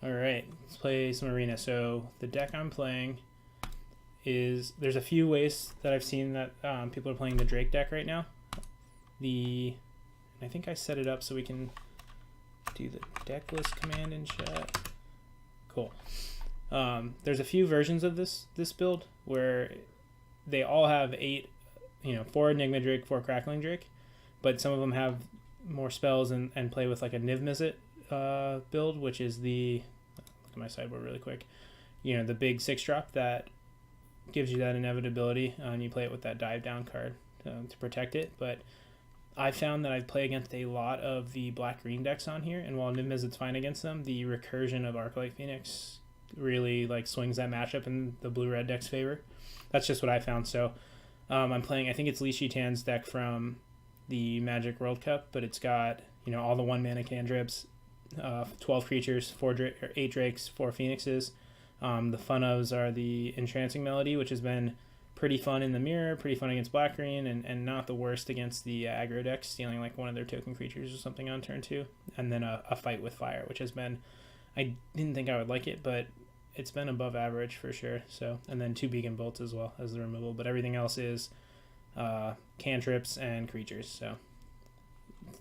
All right, let's play some arena. So the deck I'm playing is, there's a few ways that I've seen that people are playing the Drake deck right now. I think I set it up so we can do the deck list command in chat. Cool. There's a few versions of this build where they all have 4 Enigma Drake, 4 Crackling Drake, but some of them have more spells and play with like a Niv-Mizzet build, which is look at my sideboard really quick, the big 6-drop that gives you that inevitability, and you play it with that dive down card to protect it. But I found that I play against a lot of the black-green decks on here, and while Niv-Mizzet's fine against them, the recursion of Arclight Phoenix really swings that matchup in the blue-red deck's favor. That's just what I found. So I'm playing, I think it's Li Shitan's deck from the Magic World Cup, but it's got all the 1-mana cantrips, 12 creatures, 8 drakes, 4 phoenixes. The fun ofs are the Entrancing Melody, which has been pretty fun in the mirror, pretty fun against black-green, and not the worst against the aggro decks, stealing one of their token creatures or something on turn 2. And then a Fight with Fire, which has been, I didn't think I would like it, but it's been above average for sure. So, and then 2 Beacon Bolts as well as the removal, but everything else is cantrips and creatures. So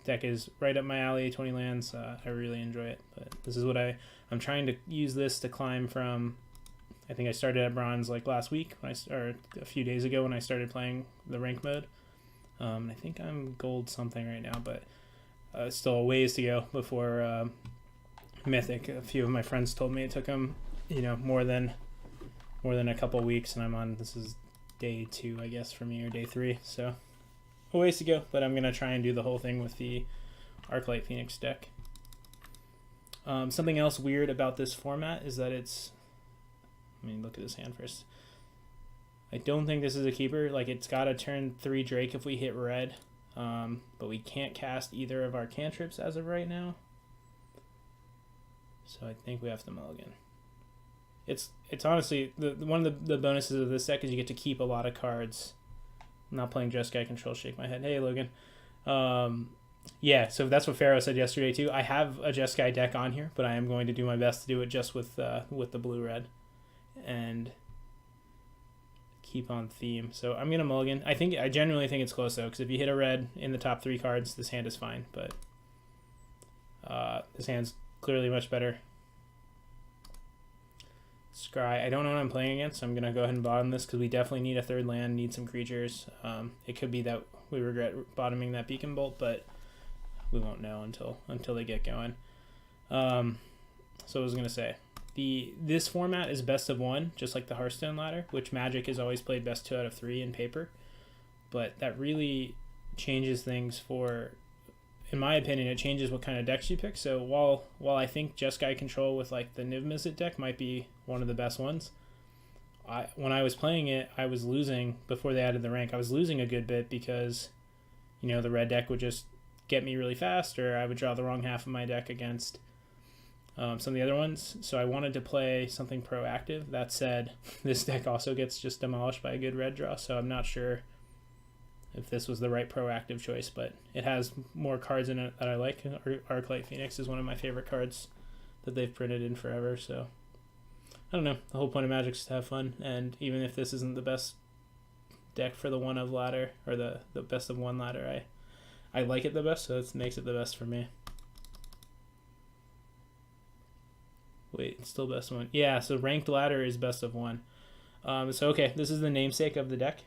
deck is right up my alley. 20 lands. I really enjoy it, but this is what I'm trying to use this to climb from. I think I started at bronze last week or a few days ago when I started playing the rank mode. I think I'm gold something right now, but still a ways to go before Mythic. A few of my friends told me it took them more than a couple weeks, and this is day 2 I guess for me, or day 3, so a ways to go, but I'm gonna try and do the whole thing with the Arclight Phoenix deck. Something else weird about this format is that look at this hand first. I don't think this is a keeper. It's got a turn 3 Drake if we hit red, but we can't cast either of our cantrips as of right now, so I think we have to mulligan. It's honestly one of the bonuses of this deck is you get to keep a lot of cards. I'm not playing Jeskai Control. Shake my head. Hey, Logan. Yeah, so that's what Pharaoh said yesterday too. I have a Jeskai deck on here, but I am going to do my best to do it just with the blue-red and keep on theme. So I'm gonna mulligan. I genuinely think it's close though, because if you hit a red in the top 3 cards, this hand is fine. But this hand's clearly much better. Scry. I don't know what I'm playing against, so I'm going to go ahead and bottom this because we definitely need a 3rd land, need some creatures. It could be that we regret bottoming that Beacon Bolt, but we won't know until they get going. So I was going to say, this format is best of 1, just like the Hearthstone ladder, which Magic has always played best 2 out of 3 in paper. But that really changes things in my opinion, it changes what kind of decks you pick. So while I think Jeskai Control with the Niv-Mizzet deck might be one of the best ones, when I was playing it, I was losing before they added the rank. I was losing a good bit because, the red deck would just get me really fast, or I would draw the wrong half of my deck against some of the other ones. So I wanted to play something proactive. That said, this deck also gets just demolished by a good red draw, so I'm not sure if this was the right proactive choice, but it has more cards in it that I like. Arclight Phoenix is one of my favorite cards that they've printed in forever, so I don't know. The whole point of Magic is to have fun, and even if this isn't the best deck for the 1 of ladder, or the best of 1 ladder, I like it the best, so it makes it the best for me. Wait, it's still best of 1. Yeah, so ranked ladder is best of 1. So okay, this is the namesake of the deck.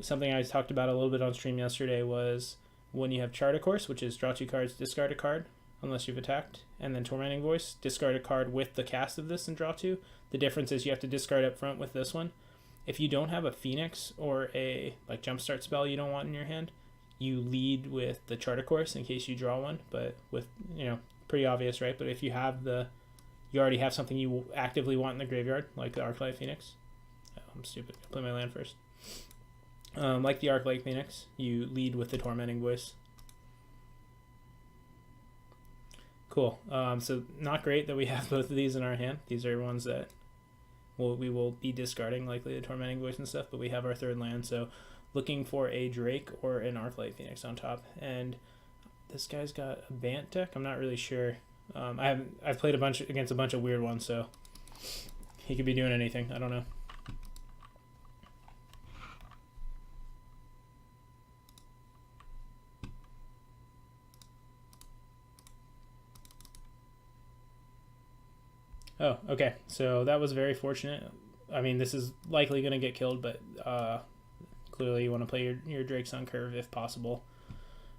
Something I talked about a little bit on stream yesterday was when you have Chart a Course, which is draw 2 cards, discard a card unless you've attacked, and then Tormenting Voice, discard a card with the cast of this and draw 2. The difference is you have to discard up front with this one. If you don't have a Phoenix or a Jumpstart spell you don't want in your hand, you lead with the Chart a Course in case you draw one, but with, pretty obvious, right? But if you already have something you actively want in the graveyard, like the Arclight Phoenix. Oh, I'm stupid. I'll play my land first. Like the Arclight Phoenix, you lead with the Tormenting Voice. Cool. So not great that we have both of these in our hand. These are ones that we will be discarding, likely the Tormenting Voice and stuff, but we have our 3rd land, so looking for a Drake or an Arclight Phoenix on top. And this guy's got a Bant deck. I'm not really sure I've played against a bunch of weird ones, so he could be doing anything. I don't know. Oh, okay. So that was very fortunate. I mean, this is likely going to get killed, but clearly you want to play your Drakes on curve if possible.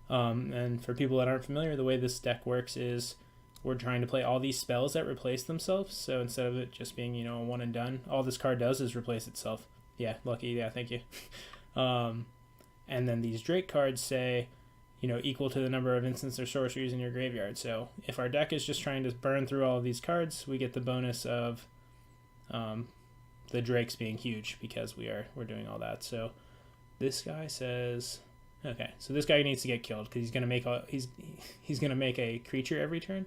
And for people that aren't familiar, the way this deck works is we're trying to play all these spells that replace themselves. So instead of it just being, a one and done, all this card does is replace itself. Yeah, lucky. Yeah, thank you. And then these Drake cards say, equal to the number of instants or sorceries in your graveyard. So if our deck is just trying to burn through all of these cards, we get the bonus of the Drakes being huge because we're doing all that. So this guy says, okay, so this guy needs to get killed because he's gonna make a creature every turn.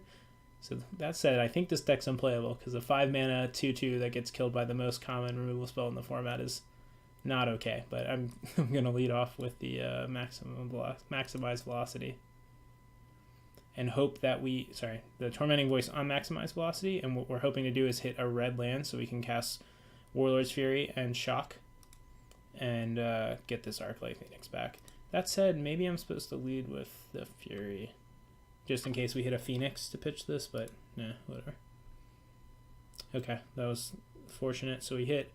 So that said, I think this deck's unplayable because a 5-mana 2/2 that gets killed by the most common removal spell in the format is not okay. But I'm gonna lead off with the maximize velocity and hope that the Tormenting Voice on maximize velocity, and what we're hoping to do is hit a red land so we can cast Warlord's Fury and Shock and get this Arclight Phoenix back. That said, maybe I'm supposed to lead with the Fury just in case we hit a Phoenix to pitch this, but nah, whatever. Okay, that was fortunate. So we hit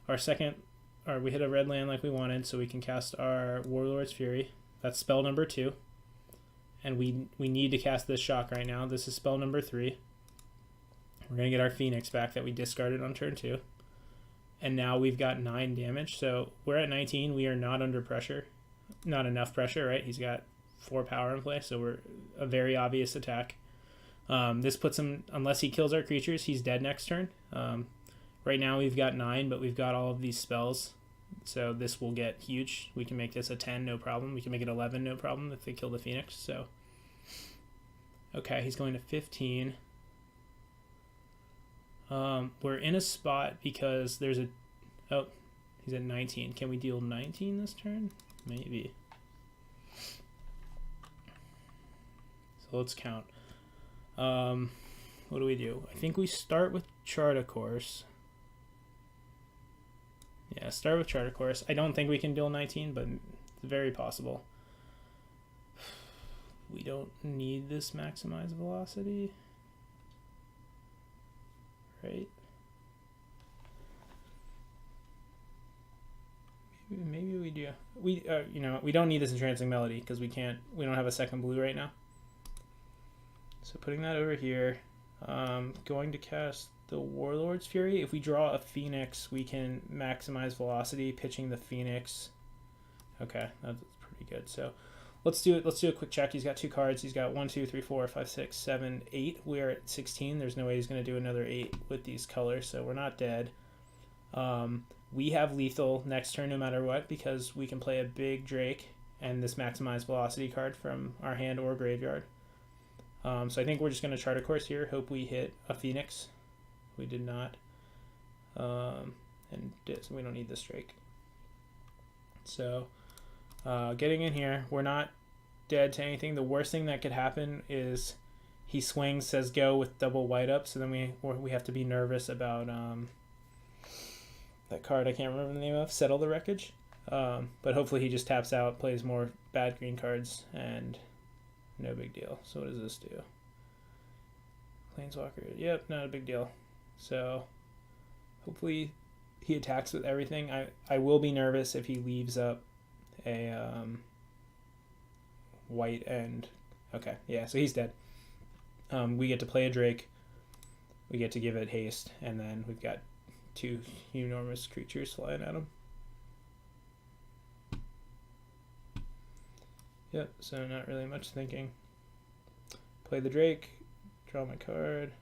we hit a red land like we wanted, so we can cast our Warlord's Fury. That's spell number 2. And we need to cast this Shock right now. This is spell number 3. We're going to get our Phoenix back that we discarded on turn 2. And now we've got 9 damage. So we're at 19. We are not under pressure. Not enough pressure, right? He's got 4 power in play, so we're a very obvious attack. This puts him, unless he kills our creatures, he's dead next turn. Right now we've got 9, but we've got all of these spells. So this will get huge. We can make this a 10, no problem. We can make it 11, no problem, if they kill the Phoenix. So, okay, he's going to 15. We're in a spot because there's he's at 19. Can we deal 19 this turn? Maybe. So let's count. What do we do? I think we start with Chart a Course. Yeah, start with Chart a Course. I don't think we can deal 19, but it's very possible. We don't need this maximize velocity. Right? Maybe we do. We don't need this Entrancing Melody because we don't have a second blue right now. So putting that over here, going to cast the Warlord's Fury. If we draw a Phoenix, we can maximize velocity, pitching the Phoenix. Okay, that's pretty good. So let's do it. Let's do a quick check. He's got 2 cards. He's got 1, 2, 3, 4, 5, 6, 7, 8. We're at 16. There's no way he's going to do another 8 with these colors, so we're not dead. We have lethal next turn no matter what because we can play a big Drake and this maximize velocity card from our hand or graveyard. So I think we're just going to Chart a Course here. Hope we hit a Phoenix. We did not. So we don't need this Drake. So getting in here, we're not dead to anything. The worst thing that could happen is he swings, says go with double white up. So then we have to be nervous about that card I can't remember the name of, Settle the Wreckage. But hopefully he just taps out, plays more bad green cards, and no big deal. So what does this do? Planeswalker. Yep, not a big deal. So hopefully he attacks with everything. I will be nervous if he leaves up a white and... Okay, yeah, so he's dead. We get to play a Drake. We get to give it haste, and then we've got 2 enormous creatures flying at him. Yep, so not really much thinking. Play the Drake, draw my card,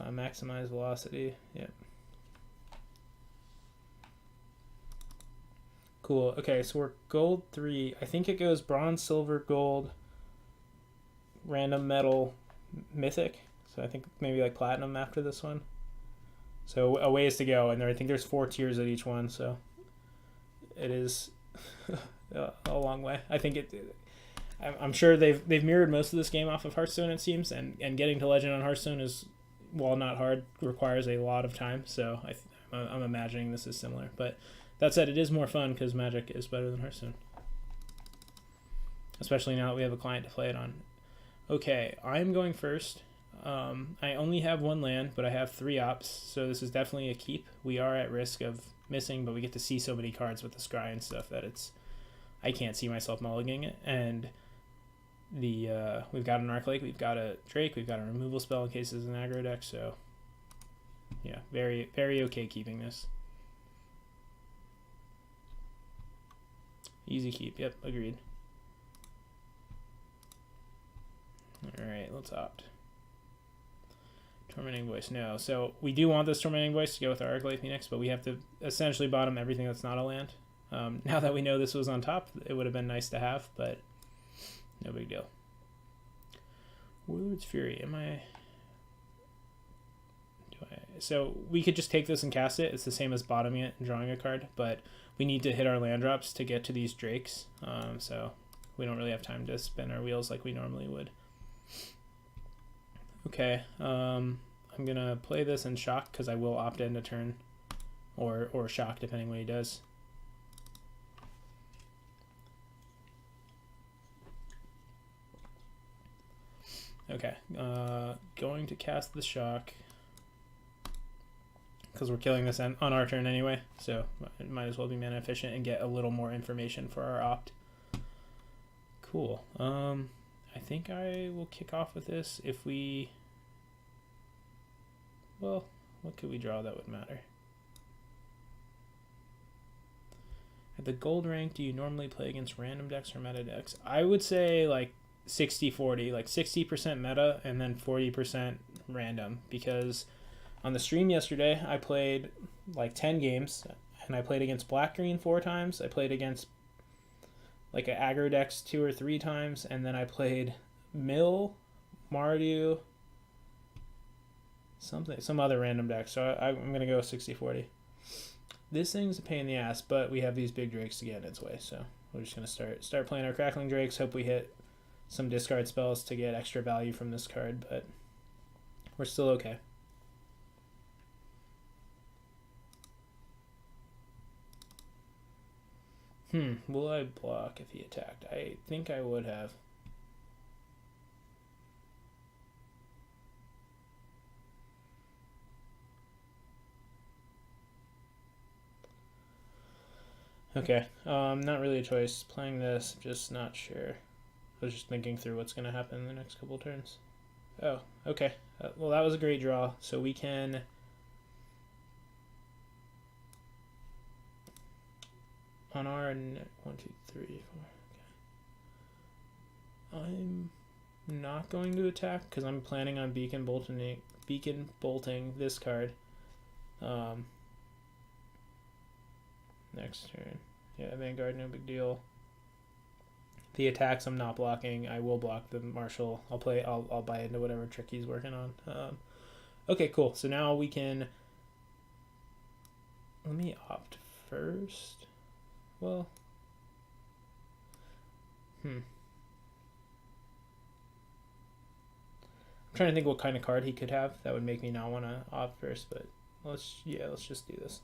maximize velocity. Yep. Cool. Okay, so we're gold 3. I think it goes bronze, silver, gold, random metal, mythic. So I think maybe like platinum after this one. So a ways to go, and I think there's 4 tiers at each one, so it is a long way. I'm sure they've mirrored most of this game off of Hearthstone, it seems, and getting to Legend on Hearthstone is, while not hard, requires a lot of time. So I'm imagining this is similar. But that said, it is more fun because Magic is better than Hearthstone, especially now that we have a client to play it on. Okay, I'm going first. I only have one land, but I have 3 ops, so this is definitely a keep. We are at risk of missing, but we get to see so many cards with the scry and stuff that I can't see myself mulliganing it. And we've got an Arclight, we've got a Drake, we've got a removal spell in case it's an aggro deck, so yeah, very, very okay keeping this. Easy keep, yep, agreed. Alright, let's opt. Tormenting Voice, no. So we do want this Tormenting Voice to go with our Arclight Phoenix, but we have to essentially bottom everything that's not a land. Now that we know this was on top, it would have been nice to have, but no big deal. Warlord's Fury, so we could just take this and cast it. It's the same as bottoming it and drawing a card, but we need to hit our land drops to get to these Drakes, so we don't really have time to spin our wheels like we normally would. Okay, I'm gonna play this in shock because I will opt in to turn, or shock depending what he does. Okay, going to cast the shock because we're killing this on our turn anyway, so it might as well be mana efficient and get a little more information for our opt. Cool. I think I will kick off with this if we... Well, what could we draw that would matter? At the gold rank, do you normally play against random decks or meta decks? I would say like 60-40, like 60% meta and then 40% random, because on the stream yesterday, I played like 10 games and I played against black-green 4 times. I played against like an aggro decks 2 or 3 times, and then I played Mill, Mardu, some other random deck. So I'm going to go 60-40. This thing's a pain in the ass, but we have these big Drakes to get in its way, so we're just going to start playing our Crackling Drakes, hope we hit some discard spells to get extra value from this card, but we're still okay. Will I block if he attacked? I think I would have. Okay, not really a choice. Playing this, just not sure. I was just thinking through what's going to happen in the next couple turns. Oh, okay. Well, that was a great draw, so we can... On our 1, 2, 3, 4. Okay. I'm not going to attack because I'm planning on beacon bolting this card. Next turn. Yeah, Vanguard, no big deal. The attacks I'm not blocking. I will block the Marshal. I'll buy into whatever trick he's working on. Okay, cool. So now we can... Let me opt first. Well, I'm trying to think what kind of card he could have that would make me not want to opt first, but let's just do this.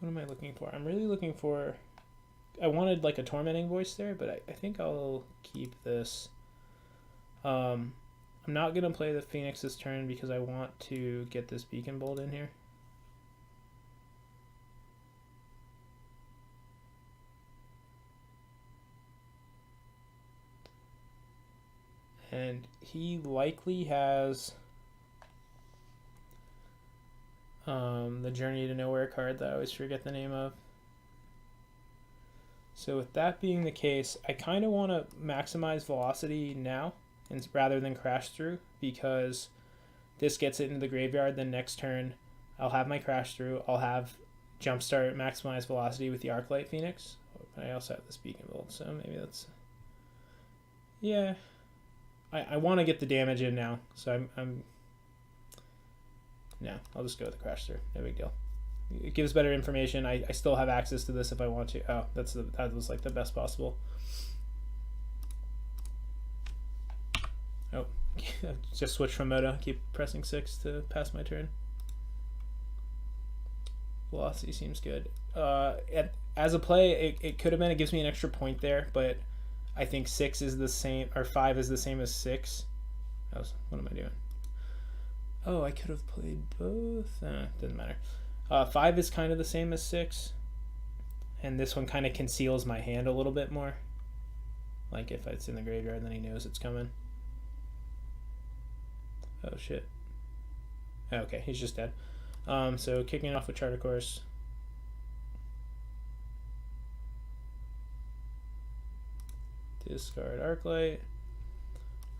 What am I looking for? I'm really looking for... I wanted like a Tormenting Voice there, but I think I'll keep this. I'm not going to play the Phoenix this turn because I want to get this Beacon Bolt in here. And he likely has the Journey to Nowhere card that I always forget the name of. So with that being the case, I kind of want to maximize velocity now rather than crash through, because this gets it into the graveyard. Then next turn I'll have my crash through, I'll have jumpstart maximize velocity with the Arclight Phoenix. I also have this Beacon Bolt, so maybe that's... Yeah, I want to get the damage in now, so I'm no, I'll just go with the crash through, no big deal. it gives better information. I still have access to this if I want to. Oh, that was like the best possible. Oh, just switch from moto. Keep pressing 6 to pass my turn. Velocity seems good. As a play, it could have been. It gives me an extra point there, but I think 6 is the same, or 5 is the same as 6. What am I doing? Oh, I could have played both. Doesn't matter. 5 is kind of the same as 6, and this one kind of conceals my hand a little bit more. Like if it's in the graveyard, then he knows it's coming. Oh shit. Okay, he's just dead. So kicking off with Charter Course. Discard Arclight.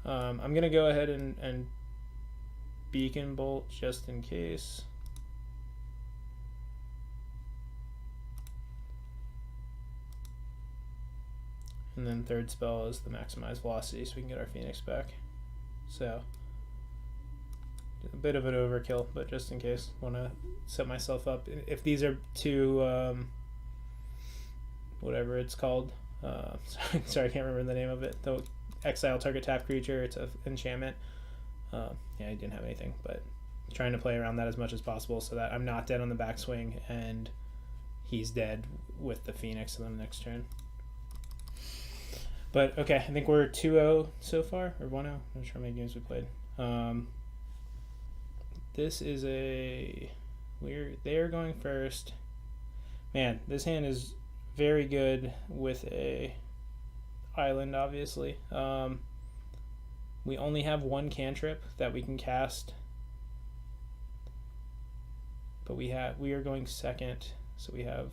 I'm gonna go ahead and Beacon Bolt just in case. And then third spell is the Maximize Velocity, so we can get our Phoenix back. So a bit of an overkill, but just in case, want to set myself up. If these are two, whatever it's called, sorry, I can't remember the name of it. The exile target tap creature. It's an enchantment. Yeah, I didn't have anything, but trying to play around that as much as possible so that I'm not dead on the backswing and he's dead with the Phoenix on the next turn. But okay, I think we're 2-0 so far, or 1-0. I'm not sure how many games we played. This is they're going first. Man, this hand is very good with a island, obviously. We only have one cantrip that we can cast, but we are going second, so we have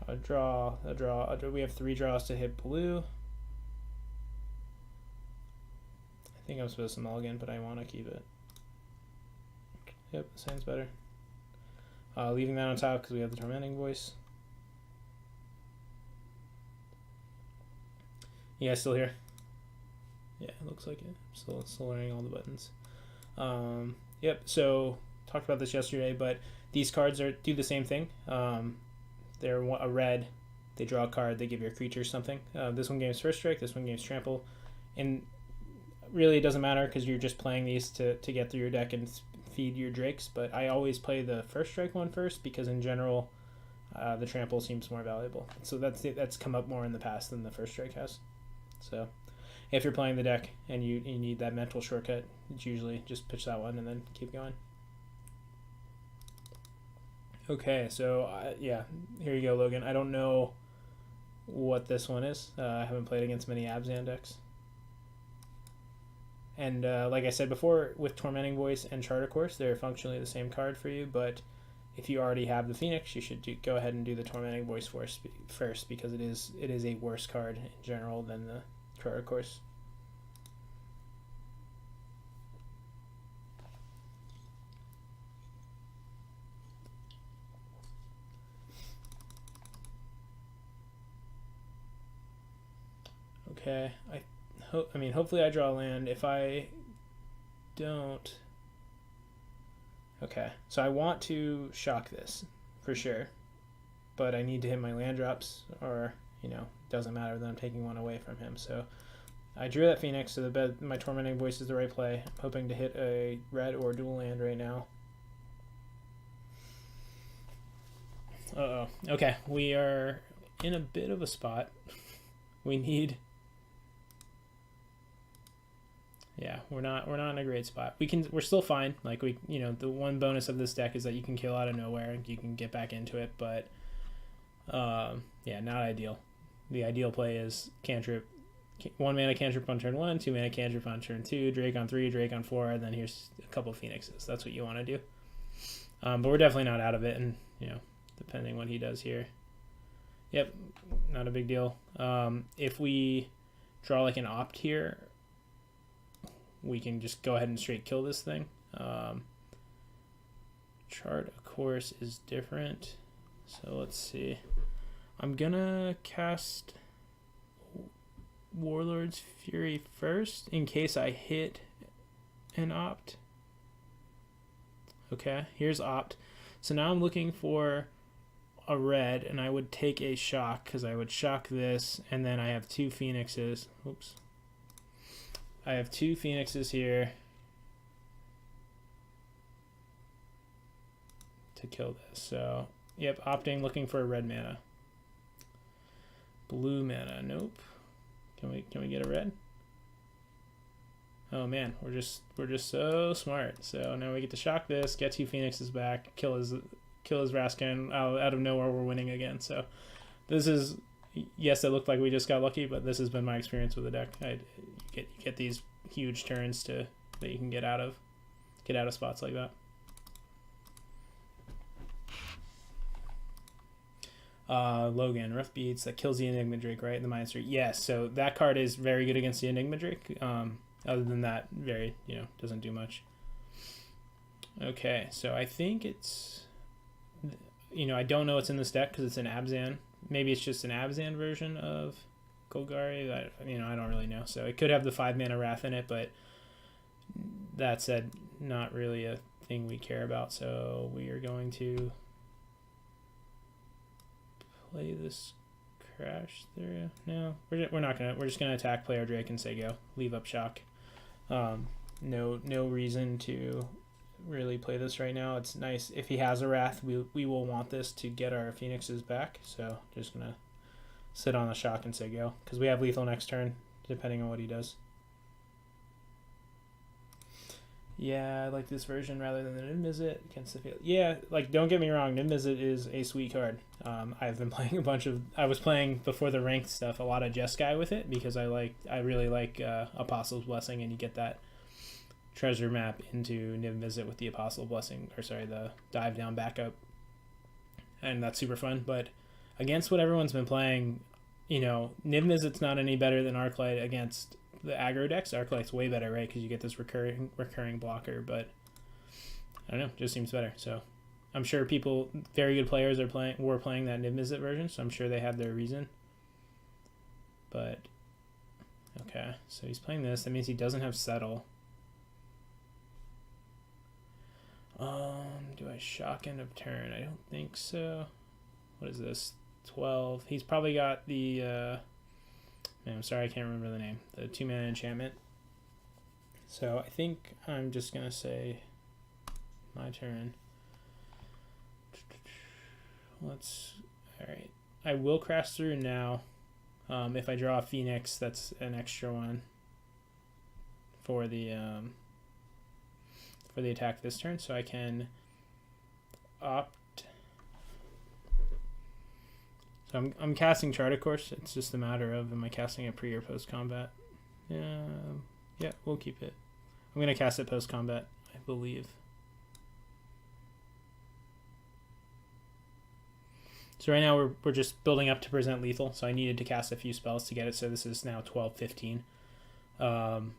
a draw. We have 3 draws to hit blue. I think I'm supposed to mulligan, but I want to keep it. Yep, sounds better. Leaving that on top because we have the Tormenting Voice. You guys still here? Yeah, it looks like it. Still learning all the buttons. Yep, so talked about this yesterday, but these cards do the same thing. They're a red. They draw a card. They give your creature something. This one gains First Strike. This one gains Trample. And really it doesn't matter because you're just playing these to get through your deck and feed your Drakes, but I always play the First Strike one first because in general the Trample seems more valuable. So that's come up more in the past than the First Strike has. So if you're playing the deck and you need that mental shortcut, it's usually just pitch that one and then keep going. Okay, so yeah, here you go, Logan. I don't know what this one is. I haven't played against many Abzan decks. And like I said before, with Tormenting Voice and Charter Course, they're functionally the same card for you, but if you already have the Phoenix, you should go ahead and do the Tormenting Voice first because it is a worse card in general than the Charter Course. Okay, I mean, hopefully I draw land. If I don't... Okay, so I want to shock this, for sure. But I need to hit my land drops, or, doesn't matter that I'm taking one away from him. So I drew that Phoenix, so my Tormenting Voice is the right play. I'm hoping to hit a red or dual land right now. Uh-oh. Okay, we are in a bit of a spot. We need... Yeah, we're not in a great spot. We're still fine. Like the one bonus of this deck is that you can kill out of nowhere and you can get back into it, but yeah, not ideal. The ideal play is cantrip, 1 mana cantrip on turn 1, 2 mana cantrip on turn 2, Drake on 3, Drake on 4, and then here's a couple Phoenixes. That's what you want to do. But we're definitely not out of it, and depending what he does here. Yep, not a big deal. If we draw like an opt here, we can just go ahead and straight kill this thing. Chart, of course, is different. So let's see. I'm gonna cast Warlord's Fury first in case I hit an opt. Okay, here's opt. So now I'm looking for a red, and I would take a shock, because I would shock this, and then I have 2 phoenixes. Oops. I have 2 phoenixes here to kill this. So, yep, opting, looking for a red mana. Blue mana, nope. Can we get a red? Oh man, we're just so smart. So now we get to shock this, get 2 phoenixes back, kill his Raskin. Out of nowhere, we're winning again. So this is, yes, it looked like we just got lucky, but this has been my experience with the deck. You get these huge turns that you can get out of spots like that. Logan, rough beats, that kills the Enigma Drake, right? The -3. Yes, so that card is very good against the Enigma Drake. Other than that, very, doesn't do much. Okay, so I think it's, I don't know what's in this deck because it's an Abzan. Maybe it's just an Abzan version of Golgari. I don't really know. So it could have the 5 mana Wrath in it, but that said, not really a thing we care about. So we are going to play this Crash there. No, we're not gonna. We're just gonna attack, play our Drake, and say go. Leave up shock. No reason to really play this right now. It's nice if he has a Wrath. We will want this to get our Phoenixes back. So just gonna sit on the shock and say go, because we have lethal next turn depending on what he does. Yeah, I like this version rather than the Izzet against the field. Yeah, don't get me wrong, Izzet is a sweet card. I've been playing I was playing before the ranked stuff a lot of Jeskai with it because I really like Apostle's Blessing, and you get that treasure map into Izzet with the Apostle Blessing, the dive down backup, and that's super fun. But against what everyone's been playing, Izet's not any better than Arclight against the aggro decks. Arclight's way better, right? Because you get this recurring blocker, but I don't know, just seems better. So I'm sure very good players were playing that Izzet version, so I'm sure they had their reason. But okay, so he's playing this. That means he doesn't have Settle. Do I shock end of turn? I don't think so. What is this? 12. He's probably got the I'm sorry, I can't remember the name. The 2 mana enchantment. So I think I'm just gonna say my turn. Alright. I will crash through now. If I draw a Phoenix, that's an extra one for the attack this turn. So I can opt. So I'm casting Chart, of course. It's just a matter of, am I casting it pre or post combat? Yeah, we'll keep it. I'm gonna cast it post combat, I believe. So right now we're just building up to present lethal. So I needed to cast a few spells to get it. So this is now 12-15. But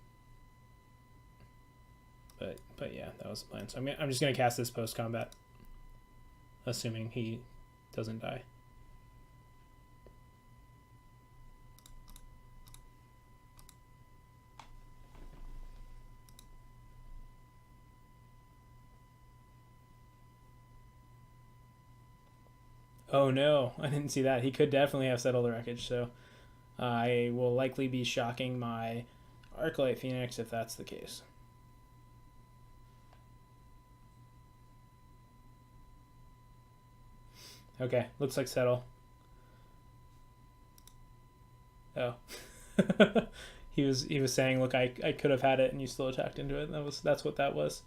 yeah, that was the plan. So I'm just gonna cast this post combat, assuming he doesn't die. Oh no, I didn't see that. He could definitely have Settled the Wreckage, so I will likely be shocking my Arclight Phoenix if that's the case. Okay, looks like Settle. Oh. he was saying, look, I could have had it and you still attacked into it. That's what that was.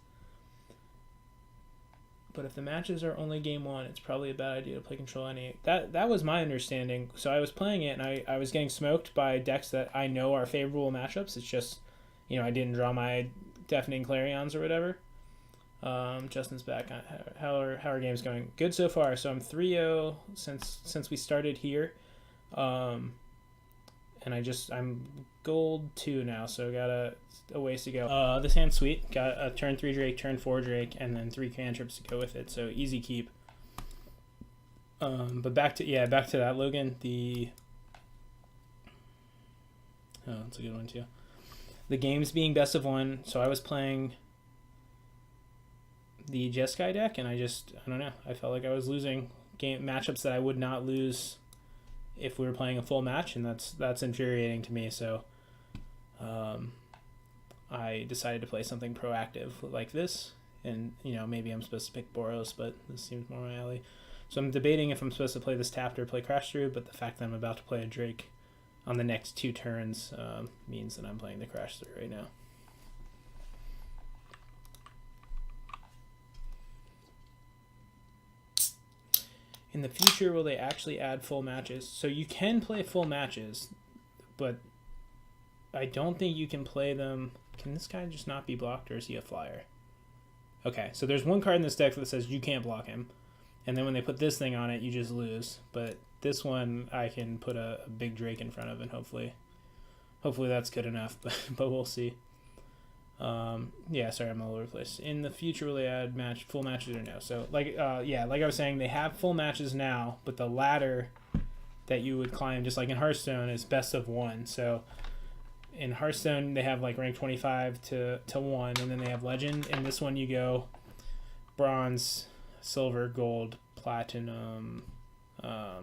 But if the matches are only game 1, it's probably a bad idea to play Control any. That was my understanding. So I was playing it, and I was getting smoked by decks that I know are favorable matchups. It's just, I didn't draw my Deafening Clarions or whatever. Justin's back. How are games going? Good so far. So I'm 3-0 since we started here. And I'm gold 2 now, so got a ways to go. This hand's sweet. Got a turn 3 Drake, turn 4 Drake, and then 3 cantrips to go with it. So easy keep. But back to that, Logan. That's a good one too. The games being best of 1. So I was playing the Jeskai deck, and I don't know. I felt like I was losing game matchups that I would not lose if we were playing a full match, and that's infuriating to me. So I decided to play something proactive like this, and maybe I'm supposed to pick Boros, but this seems more my alley. So I'm debating if I'm supposed to play this tapped or play Crash Through, but the fact that I'm about to play a Drake on the next 2 turns means that I'm playing the Crash Through right now. In the future, will they actually add full matches? So you can play full matches, but I don't think you can play them. Can this guy just not be blocked, or is he a flyer? Okay, so there's one card in this deck that says you can't block him. And then when they put this thing on it, you just lose. But this one, I can put a big Drake in front of, and hopefully that's good enough. But we'll see. Yeah, sorry, I'm all over the place. In the future, will they add full matches or no? So, like I was saying, they have full matches now, but the ladder that you would climb, just like in Hearthstone, is best of 1. So in Hearthstone, they have like rank 25 to 1, and then they have Legend. In this one, you go Bronze, Silver, Gold, Platinum. Oh,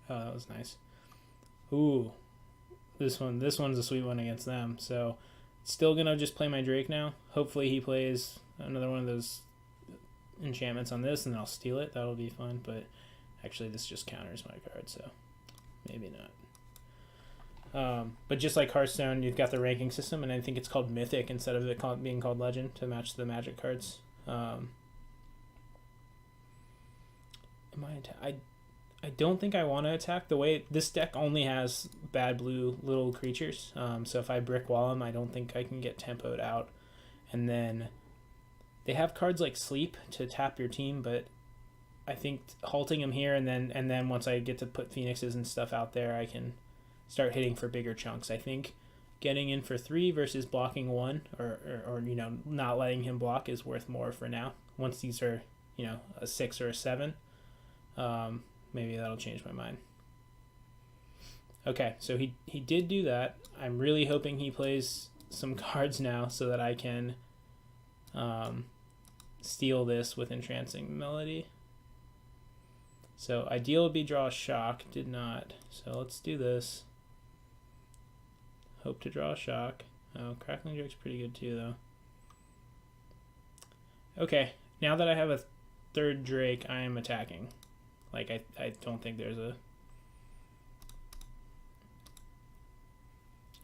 that was nice. Ooh, this one's a sweet one against them. So still gonna just play my Drake now. Hopefully he plays another one of those enchantments on this, and then I'll steal it. That'll be fun. But actually, this just counters my card, so maybe not. But just like Hearthstone, you've got the ranking system, and I think it's called Mythic instead of it being called Legend to match the Magic cards. I don't think I want to attack. The way this deck only has bad blue little creatures, so if I brick wall them, I don't think I can get tempoed out. And then they have cards like Sleep to tap your team, but I think halting them here, and then once I get to put Phoenixes and stuff out there, I can start hitting for bigger chunks. I think getting in for 3 versus blocking 1, or not letting him block is worth more for now. Once these are a 6 or a 7, maybe that'll change my mind. Okay, so he did do that. I'm really hoping he plays some cards now so that I can steal this with Entrancing Melody. So ideal would be draw a Shock, did not. So let's do this. Hope to draw a Shock. Oh, Crackling Drake's pretty good too, though. Okay, now that I have a 3rd Drake, I am attacking. Like, I don't think there's a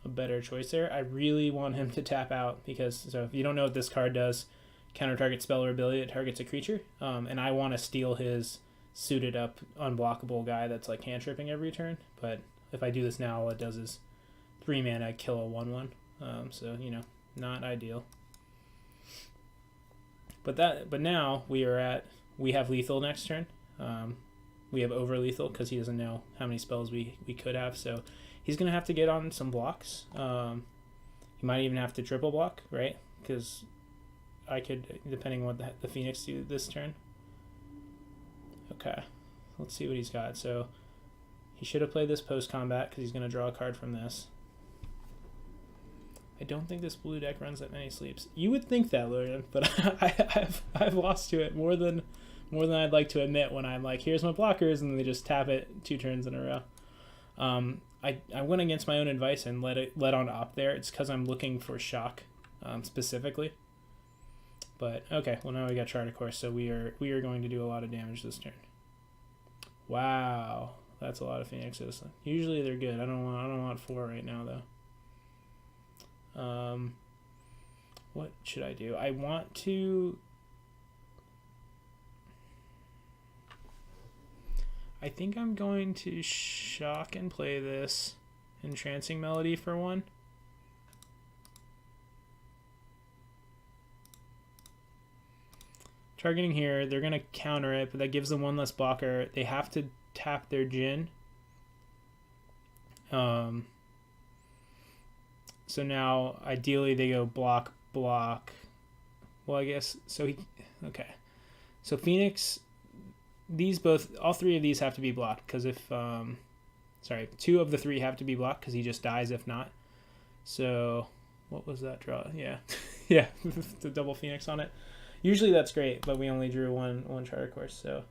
better choice there. I really want him to tap out, because, so if you don't know what this card does, counter target spell or ability that targets a creature, and I want to steal his suited up unblockable guy that's like hand tripping every turn. But if I do this now, all it does is 3 mana kill a 1/1. So not ideal. But now we have lethal next turn. We have over lethal because he doesn't know how many spells we could have. So he's gonna have to get on some blocks. He might even have to triple block, right? Because I could, depending on what the Phoenix do this turn. Okay, let's see what he's got. So he should have played this post-combat because he's going to draw a card from this. I don't think this blue deck runs that many sleeps. You would think that, Lurian, but I've lost to it more than I'd like to admit when I'm like, here's my blockers, and they just tap it 2 turns in a row. I went against my own advice and let on op there. It's because I'm looking for Shock specifically. But okay, well now we got Chart of Course, so we are going to do a lot of damage this turn. Wow, that's a lot of Phoenixes. Usually they're good. I don't want 4 right now though. What should I do? I want to. I think I'm going to Shock and play this Entrancing Melody for 1. Targeting here, they're going to counter it, but that gives them 1 less blocker. They have to tap their Djinn. So now, ideally, they go block. Well, I guess, so okay. So Phoenix, all 3 of these have to be blocked, because if, 2 of the 3 have to be blocked, because he just dies if not. So What was that draw? Yeah. Yeah, the double Phoenix on it. Usually that's great, but we only drew one Charter Course, so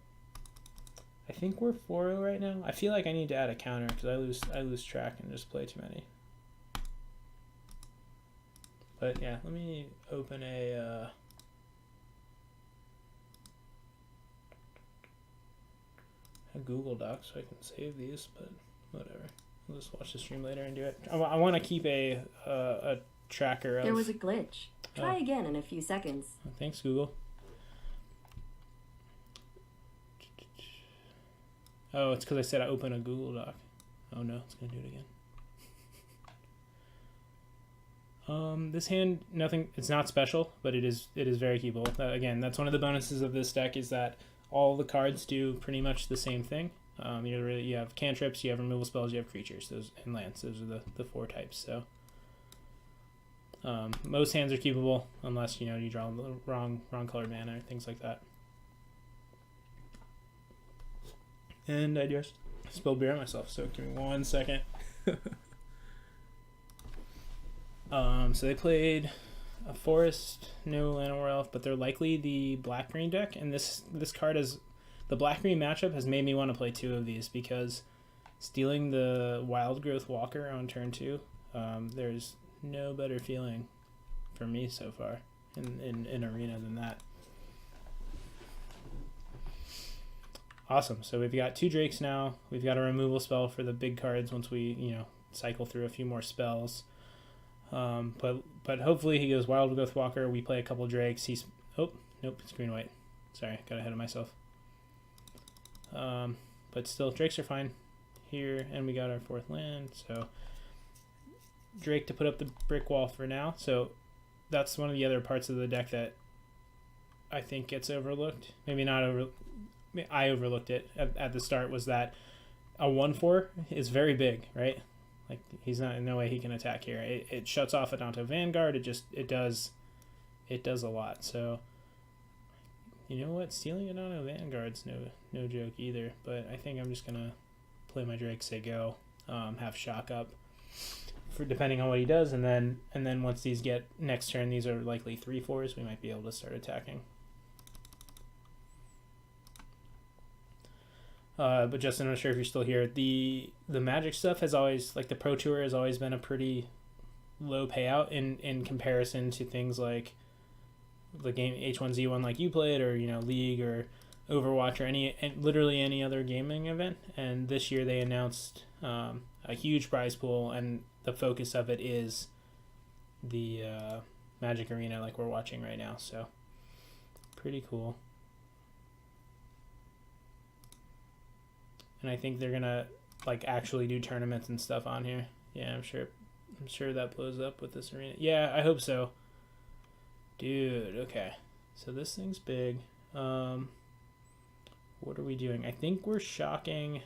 I think we're 4-0 right now. I feel like I need to add a counter because I lose track and just play too many. But yeah, let me open a Google Doc so I can save these, but whatever. I'll just watch the stream later and do it. I want to keep a tracker of... There was a glitch. Try again in a few seconds. Thanks, Google. Oh, it's because I said I open a Google Doc. Oh no, it's going to do it again. This hand, nothing, it's not special, but it is very keepable. Again, that's one of the bonuses of this deck is that all the cards do pretty much the same thing. You have cantrips, you have removal spells, you have creatures, and lands. Those are the 4 types. So most hands are keepable unless you draw the wrong colored mana or things like that. And I just spilled beer on myself, so give me 1 second. So they played a forest, no Llanowar Elf, but they're likely the black-green deck, and this card is... The black-green matchup has made me want to play 2 of these because stealing the Wild Growth Walker on turn 2, there's no better feeling for me so far in Arena than that. Awesome. So we've got 2 Drakes now. We've got a removal spell for the big cards once we, cycle through a few more spells. But hopefully he goes Wild Growth Walker. We play a couple Drakes. Oh, nope, it's green-white. Sorry, got ahead of myself. But still, Drakes are fine here, and we got our 4th land. So Drake to put up the brick wall for now. So that's one of the other parts of the deck that I think gets overlooked. Maybe not I overlooked it at the start, was that a 1/4 is very big, right? Like, he's not, in no way he can attack here. It shuts off Adanto Vanguard. It does a lot. So, you know what? Stealing Adanto Vanguard's no joke either. But I think I'm just gonna play my Drake, say go, have shock up for depending on what he does, and then once these get next turn, these are likely 3/4s. We might be able to start attacking. But Justin, I'm not sure if you're still here. The Magic stuff has always, like the Pro Tour has always been a pretty low payout in comparison to things like the game H1Z1 like you played, or League or Overwatch or literally any other gaming event. And this year they announced a huge prize pool, and the focus of it is the Magic Arena like we're watching right now. So pretty cool. And I think they're gonna actually do tournaments and stuff on here. Yeah, I'm sure that blows up with this arena. Yeah, I hope so. Dude, okay. So this thing's big. What are we doing? I think we're shocking.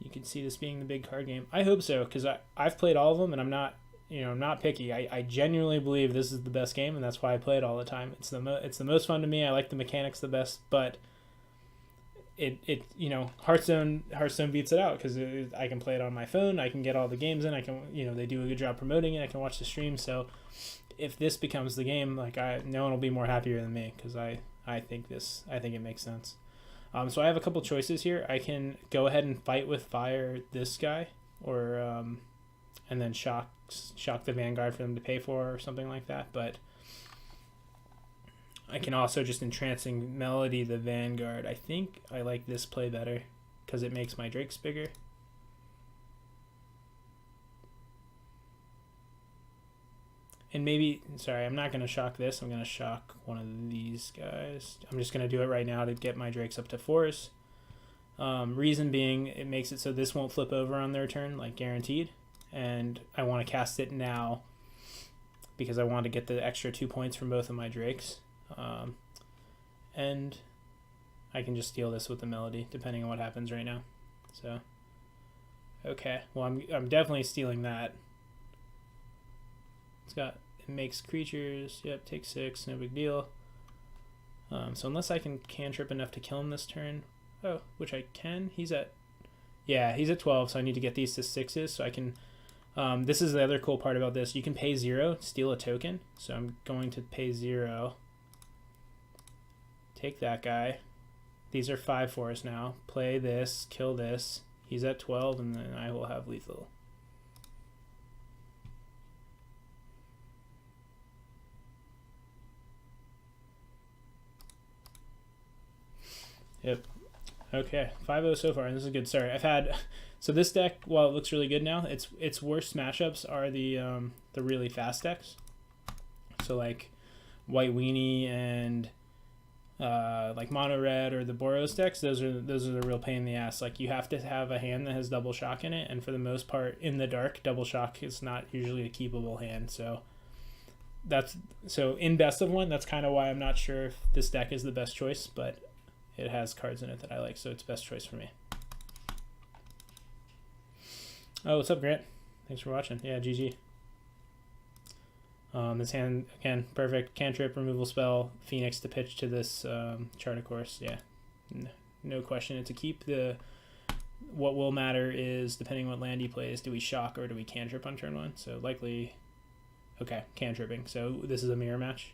You can see this being the big card game. I hope so, because I've played all of them, and I'm not picky. I genuinely believe this is the best game, and that's why I play it all the time. It's the most fun to me. I like the mechanics the best, but Hearthstone beats it out because I can play it on my phone. I can get all the games in. I can they do a good job promoting it. I can watch the stream. So if this becomes the game, no one will be more happier than me, because I think it makes sense. So I have a couple choices here. I can go ahead and fight with fire this guy, or and then shock the Vanguard for them to pay for, or something like that. But I can also just Entrancing Melody the Vanguard. I think I like this play better because it makes my Drakes bigger. And maybe, sorry, I'm not going to shock this. I'm going to shock one of these guys. I'm just going to do it right now to get my Drakes up to 4s. Reason being, it makes it so this won't flip over on their turn, guaranteed. And I want to cast it now because I want to get the extra 2 points from both of my Drakes. And I can just steal this with the Melody, depending on what happens right now. So, okay. Well, I'm definitely stealing that. It makes creatures. Yep, take 6, no big deal. So unless I can cantrip enough to kill him this turn, which I can. He's at Yeah, he's at 12, so I need to get these to 6s so I can... this is the other cool part about this. You can pay 0, steal a token. So I'm going to pay 0. Take that guy. These are 5 for us now. Play this, kill this. He's at 12, and then I will have lethal. Yep. Okay, 5-0 so far, and this is a good start. I've had... So this deck, while it looks really good now, its worst matchups are the really fast decks. So like White Weenie and like Mono Red or the Boros decks. Those are the real pain in the ass. Like you have to have a hand that has double shock in it, and for the most part, in the dark, double shock is not usually a keepable hand. So in best of one, that's kind of why I'm not sure if this deck is the best choice, but it has cards in it that I like, so it's best choice for me. Oh, what's up, Grant? Thanks for watching. Yeah, GG. This hand, again, perfect. Cantrip, removal spell, Phoenix to pitch to this chart, of course. Yeah, no question. It's a keep. What will matter is, depending on what land he plays, do we shock or do we cantrip on turn 1? So likely, okay, cantripping. So this is a mirror match.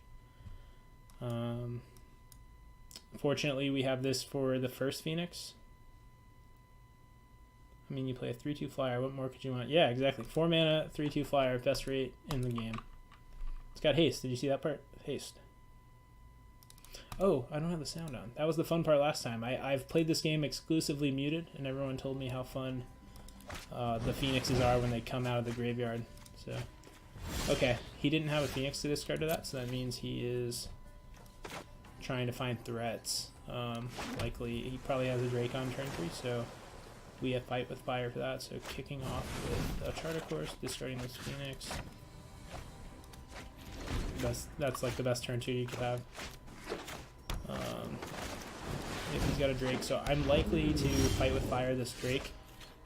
Fortunately, we have this for the first Phoenix. I mean, you play a 3/2 flyer. What more could you want? Yeah, exactly. 4 mana, 3/2 flyer, best rate in the game. It's got haste. Did you see that part? Haste. Oh, I don't have the sound on. That was the fun part last time. I've played this game exclusively muted, and everyone told me how fun the Phoenixes are when they come out of the graveyard. So, okay. He didn't have a Phoenix to discard to that, so that means he is trying to find threats. Likely, he probably has a Drake on turn 3, so... We have Fight with Fire for that, so kicking off with a Charter Course, discarding this Phoenix. That's like the best turn 2 you could have. If he's got a Drake, so I'm likely to Fight with Fire this Drake,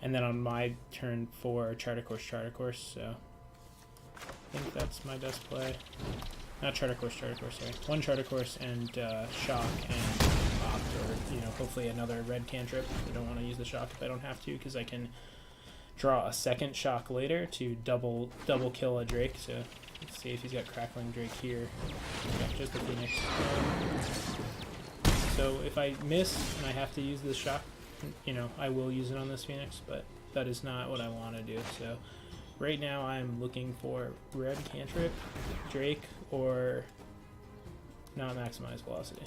and then on my turn 4, Charter Course, so I think that's my best play. Not Charter Course, sorry. 1 Charter Course and Shock and Opt, or hopefully another red cantrip. I don't want to use the Shock if I don't have to, because I can draw a second Shock later to double kill a Drake. So let's see if he's got Crackling Drake here. Yeah, just the Phoenix. So if I miss and I have to use this Shock, I will use it on this Phoenix, but that is not what I want to do. So right now I'm looking for red cantrip, Drake, or not maximize velocity,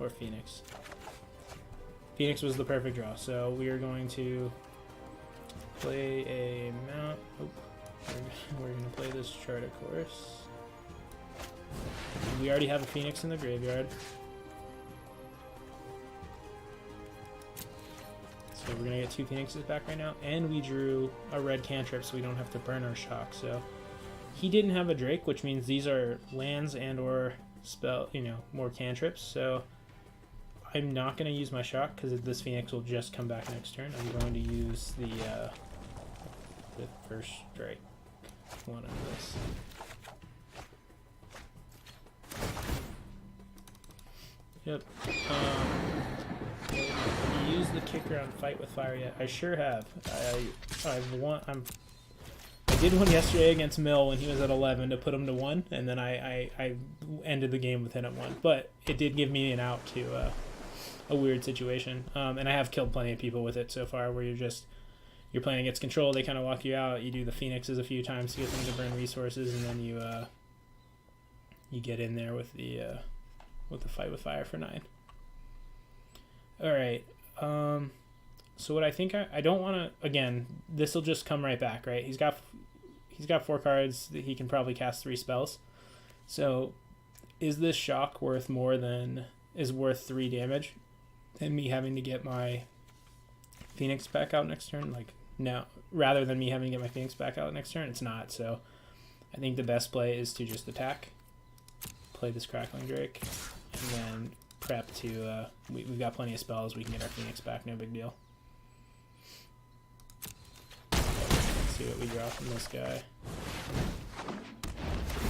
or Phoenix. Phoenix was the perfect draw, so we are going to play a mount. Oh, we're going to play this Charter Course. We already have a Phoenix in the graveyard. So we're going to get 2 Phoenixes back right now, and we drew a red cantrip so we don't have to burn our Shock. So he didn't have a Drake, which means these are lands and or spell, more cantrips. So I'm not going to use my Shock because this Phoenix will just come back next turn. I'm going to use the first Drake. One of this. Yep. Have you used the kicker on Fight with Fire yet? I sure have. I did one yesterday against Mill when he was at 11 to put him to 1, and then I ended the game with him at 1. But it did give me an out to a weird situation. And I have killed plenty of people with it so far, where you're playing against control, they kind of lock you out. You do the Phoenixes a few times to get them to burn resources, and then you get in there with the Fight with Fire for 9. All right. So what I think I don't want to, again, this will just come right back, right? He's got 4 cards that he can probably cast 3 spells. So is this Shock worth worth 3 damage and me having to get my Phoenix back out next turn? Like, no, rather than me having to get my Phoenix back out next turn, it's not. So I think the best play is to just attack, play this Crackling Drake, and then prep to, we've got plenty of spells, we can get our Phoenix back, no big deal. Let's see what we draw from this guy.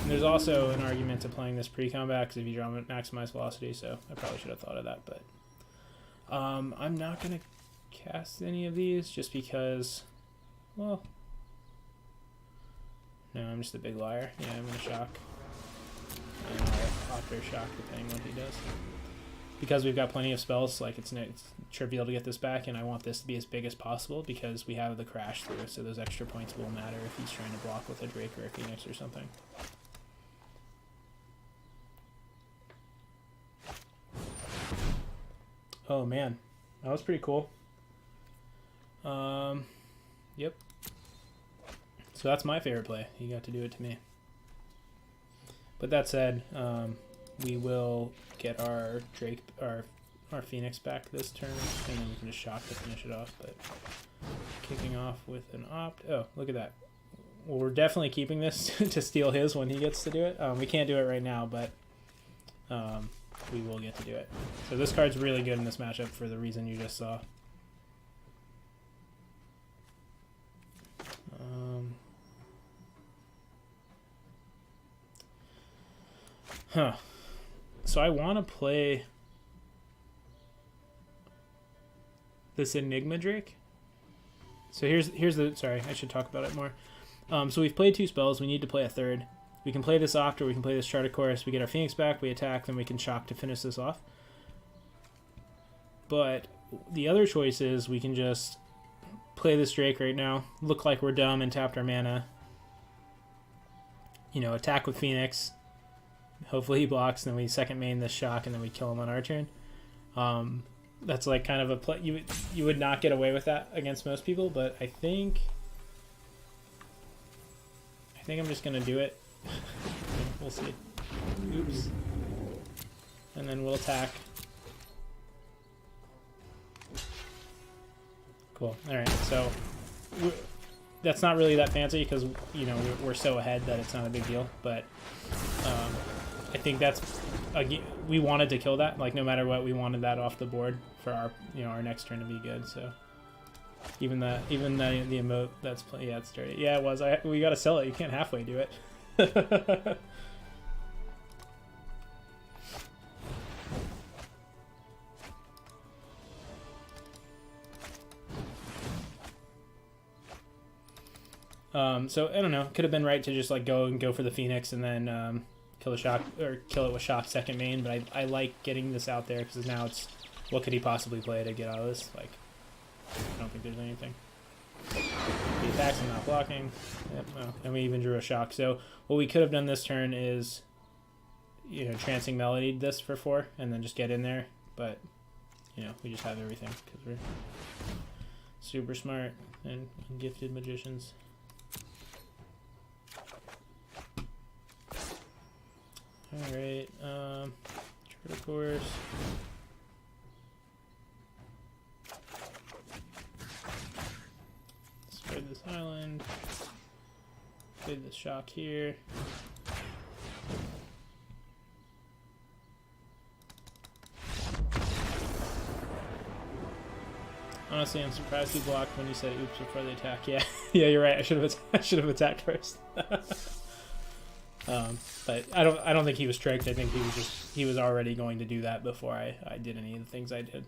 And there's also an argument to playing this pre-combat, because if you draw maximize velocity, so I probably should have thought of that, but I'm not going to cast any of these just because, well, no, I'm just a big liar. Yeah, I'm going to shock. And I'll after shock depending on what he does. Because we've got plenty of spells, like it's trivial to get this back, and I want this to be as big as possible because we have the crash through, so those extra points will matter if he's trying to block with a Drake or a Phoenix or something. Oh man, that was pretty cool. Yep. So that's my favorite play. He got to do it to me. But that said, we will get our Drake, our Phoenix back this turn, and then we can just shock to finish it off. But kicking off with an opt. Oh, look at that. Well, we're definitely keeping this to steal his when he gets to do it. We can't do it right now, but we will get to do it. So this card's really good in this matchup for the reason you just saw. So I want to play this Enigma Drake. So here's the, sorry, I should talk about it more. So we've played 2 spells. We need to play a third. We can play this Opt, or we can play this Charter Chorus. We get our Phoenix back, we attack, then we can shock to finish this off. But the other choice is we can just play this Drake right now, look like we're dumb and tapped our mana. You know, attack with Phoenix. Hopefully he blocks, then we second main this shock, and then we kill him on our turn. That's like kind of a play. You would not get away with that against most people, but I think I'm just gonna do it. We'll see. Oops. And then we'll attack. Cool. All right. So that's not really that fancy because we're so ahead that it's not a big deal, but. I think that's we wanted to kill that. Like no matter what, we wanted that off the board for our our next turn to be good. So even the emote that's yeah, it's dirty. Yeah, it was. We got to sell it. You can't halfway do it. So I don't know. Could have been right to just like go for the Phoenix and then kill the shock or kill it with shock second main. But I like getting this out there because now it's what could he possibly play to get out of this? Like I don't think there's anything. He attacks and not blocking. Yep, well, and we even drew a shock. So what we could have done this turn is Trancing Melody this for 4 and then just get in there. But we just have everything because we're super smart and gifted magicians. Alright, Charter Course. Spread this island. Play this shock here. Honestly, I'm surprised he blocked when you said oops before the attack. Yeah, yeah, you're right. I should have attacked first. But I don't think he was tricked. I think he was already going to do that before I did any of the things I did.